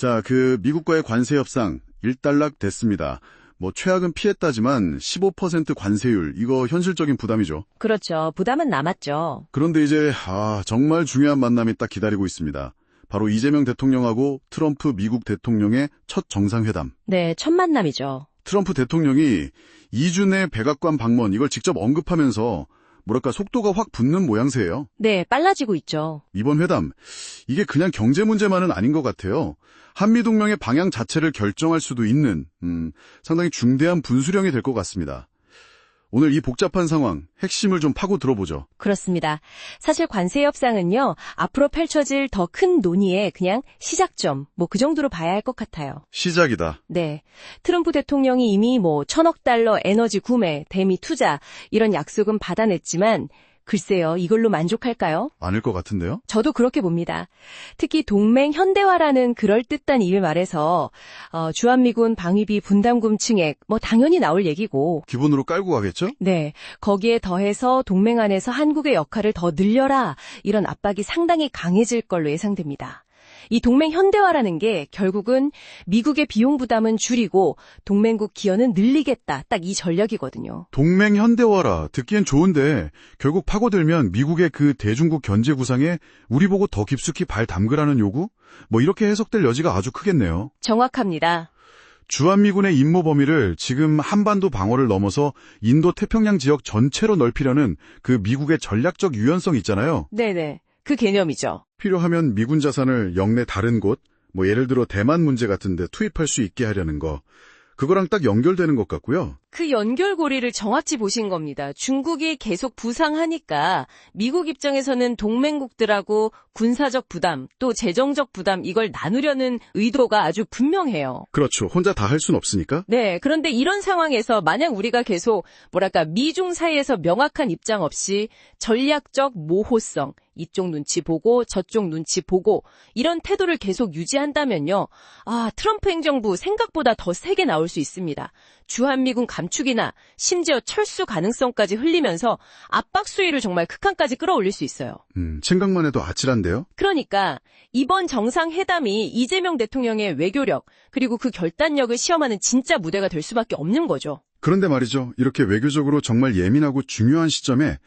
자, 미국과의 관세 협상 일단락 됐습니다. 최악은 피했다지만 15% 관세율, 이거 현실적인 부담이죠. 그렇죠. 부담은 남았죠. 그런데 이제 정말 중요한 만남이 딱 기다리고 있습니다. 바로 이재명 대통령하고 트럼프 미국 대통령의 첫 정상회담. 네, 첫 만남이죠. 트럼프 대통령이 2주 내 백악관 방문 이걸 직접 언급하면서 속도가 확 붙는 모양새예요. 네, 빨라지고 있죠. 이번 회담, 이게 그냥 경제 문제만은 아닌 것 같아요. 한미동맹의 방향 자체를 결정할 수도 있는 상당히 중대한 분수령이 될 것 같습니다. 오늘 이 복잡한 상황, 핵심을 좀 파고 들어보죠. 그렇습니다. 사실 관세 협상은요, 앞으로 펼쳐질 더 큰 논의의 그냥 시작점, 그 정도로 봐야 할 것 같아요. 시작이다. 네. 트럼프 대통령이 이미 1,000억 달러 에너지 구매, 대미 투자, 이런 약속은 받아냈지만, 글쎄요, 이걸로 만족할까요? 아닐 것 같은데요? 저도 그렇게 봅니다. 특히 동맹 현대화라는 그럴듯한 입을 말해서 주한미군 방위비 분담금 증액 당연히 나올 얘기고 기본으로 깔고 가겠죠? 네, 거기에 더해서 동맹 안에서 한국의 역할을 더 늘려라 이런 압박이 상당히 강해질 걸로 예상됩니다. 이 동맹 현대화라는 게 결국은 미국의 비용 부담은 줄이고 동맹국 기여는 늘리겠다. 딱 이 전략이거든요. 동맹 현대화라 듣기엔 좋은데 결국 파고들면 미국의 대중국 견제 구상에 우리 보고 더 깊숙이 발 담그라는 요구? 이렇게 해석될 여지가 아주 크겠네요. 정확합니다. 주한미군의 임무 범위를 지금 한반도 방어를 넘어서 인도 태평양 지역 전체로 넓히려는 미국의 전략적 유연성 있잖아요. 네네. 그 개념이죠. 필요하면 미군 자산을 영내 다른 곳, 예를 들어 대만 문제 같은 데 투입할 수 있게 하려는 거. 그거랑 딱 연결되는 것 같고요. 그 연결고리를 정확히 보신 겁니다. 중국이 계속 부상하니까 미국 입장에서는 동맹국들하고 군사적 부담, 또 재정적 부담 이걸 나누려는 의도가 아주 분명해요. 그렇죠. 혼자 다 할 순 없으니까. 네, 그런데 이런 상황에서 만약 우리가 계속 미중 사이에서 명확한 입장 없이 전략적 모호성, 이쪽 눈치 보고 저쪽 눈치 보고 이런 태도를 계속 유지한다면요. 트럼프 행정부 생각보다 더 세게 나올 수 있습니다. 주한미군 감축이나 심지어 철수 가능성까지 흘리면서 압박 수위를 정말 극한까지 끌어올릴 수 있어요. 생각만 해도 아찔한데요? 그러니까 이번 정상회담이 이재명 대통령의 외교력 그리고 그 결단력을 시험하는 진짜 무대가 될 수밖에 없는 거죠. 그런데 말이죠. 이렇게 외교적으로 정말 예민하고 중요한 시점에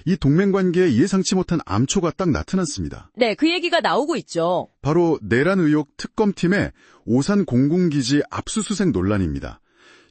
이 동맹관계에 예상치 못한 암초가 딱 나타났습니다. 네, 그 얘기가 나오고 있죠. 바로 내란 의혹 특검팀의 오산 공군기지 압수수색 논란입니다.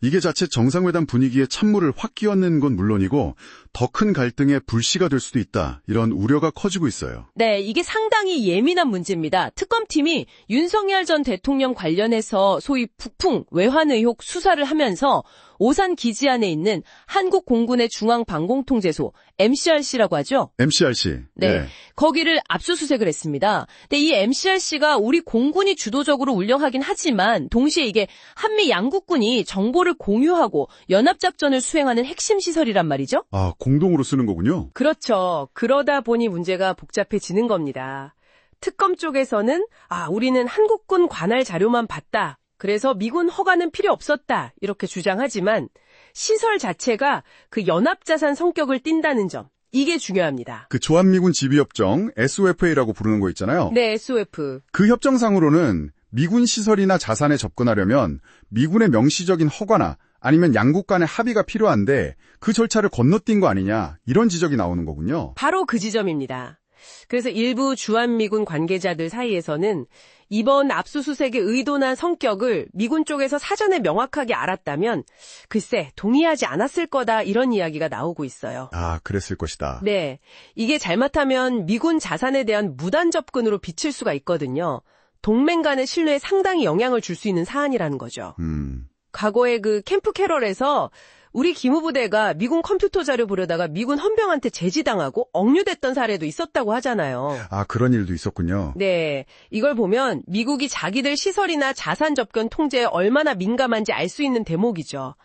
이게 자칫 정상회담 분위기에 찬물을 확 끼얹는 건 물론이고 더 큰 갈등의 불씨가 될 수도 있다. 이런 우려가 커지고 있어요. 네, 이게 상당히 예민한 문제입니다. 특검팀이 윤석열 전 대통령 관련해서 소위 북풍 외환 의혹 수사를 하면서 오산 기지 안에 있는 한국 공군의 중앙방공통제소 MCRC라고 하죠. MCRC. 네, 거기를 압수수색을 했습니다. 근데 이 MCRC가 우리 공군이 주도적으로 운영하긴 하지만 동시에 이게 한미 양국군이 정보를 공유하고 연합작전을 수행하는 핵심 시설이란 말이죠. 공동으로 쓰는 거군요. 그렇죠. 그러다 보니 문제가 복잡해지는 겁니다. 특검 쪽에서는 우리는 한국군 관할 자료만 봤다. 그래서 미군 허가는 필요 없었다. 이렇게 주장하지만 시설 자체가 그 연합자산 성격을 띈다는 점. 이게 중요합니다. 주한미군 지비협정 SOFA라고 부르는 거 있잖아요. 네, SOF. 그 협정상으로는 미군 시설이나 자산에 접근하려면 미군의 명시적인 허가나 아니면 양국 간의 합의가 필요한데 그 절차를 건너뛴 거 아니냐 이런 지적이 나오는 거군요. 바로 그 지점입니다. 그래서 일부 주한미군 관계자들 사이에서는 이번 압수수색의 의도나 성격을 미군 쪽에서 사전에 명확하게 알았다면 글쎄 동의하지 않았을 거다 이런 이야기가 나오고 있어요. 그랬을 것이다. 네, 이게 잘못하면 미군 자산에 대한 무단 접근으로 비칠 수가 있거든요. 동맹 간의 신뢰에 상당히 영향을 줄 수 있는 사안이라는 거죠. 과거에 캠프 캐럴에서 우리 기무부대가 미군 컴퓨터 자료 보려다가 미군 헌병한테 제지당하고 억류됐던 사례도 있었다고 하잖아요. 그런 일도 있었군요. 네, 이걸 보면 미국이 자기들 시설이나 자산 접견 통제에 얼마나 민감한지 알 수 있는 대목이죠.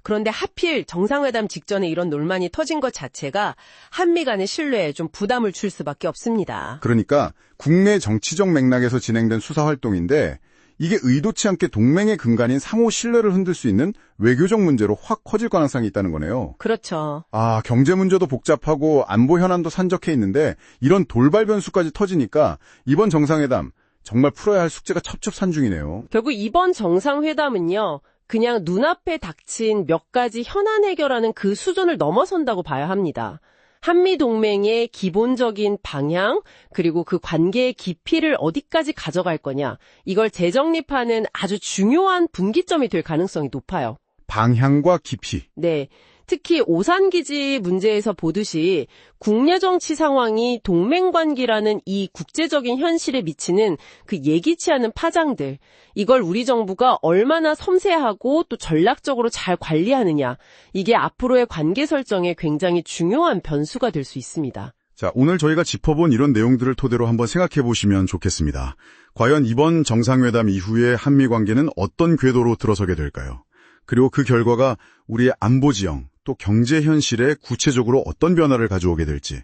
그런데 하필 정상회담 직전에 이런 논란이 터진 것 자체가 한미 간의 신뢰에 좀 부담을 줄 수밖에 없습니다. 그러니까 국내 정치적 맥락에서 진행된 수사 활동인데 이게 의도치 않게 동맹의 근간인 상호 신뢰를 흔들 수 있는 외교적 문제로 확 커질 가능성이 있다는 거네요. 그렇죠. 경제 문제도 복잡하고 안보 현안도 산적해 있는데 이런 돌발 변수까지 터지니까 이번 정상회담 정말 풀어야 할 숙제가 첩첩산중이네요. 결국 이번 정상회담은요, 그냥 눈앞에 닥친 몇 가지 현안 해결하는 그 수준을 넘어선다고 봐야 합니다. 한미동맹의 기본적인 방향, 그리고 그 관계의 깊이를 어디까지 가져갈 거냐, 이걸 재정립하는 아주 중요한 분기점이 될 가능성이 높아요. 방향과 깊이. 네. 특히 오산기지 문제에서 보듯이 국내 정치 상황이 동맹관계라는 이 국제적인 현실에 미치는 그 예기치 않은 파장들, 이걸 우리 정부가 얼마나 섬세하고 또 전략적으로 잘 관리하느냐, 이게 앞으로의 관계 설정에 굉장히 중요한 변수가 될 수 있습니다. 자, 오늘 저희가 짚어본 이런 내용들을 토대로 한번 생각해 보시면 좋겠습니다. 과연 이번 정상회담 이후에 한미 관계는 어떤 궤도로 들어서게 될까요? 그리고 그 결과가 우리의 안보 지형, 또 경제 현실에 구체적으로 어떤 변화를 가져오게 될지.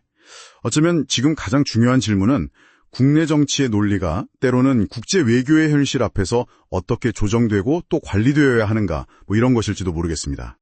어쩌면 지금 가장 중요한 질문은 국내 정치의 논리가 때로는 국제 외교의 현실 앞에서 어떻게 조정되고 또 관리되어야 하는가, 이런 것일지도 모르겠습니다.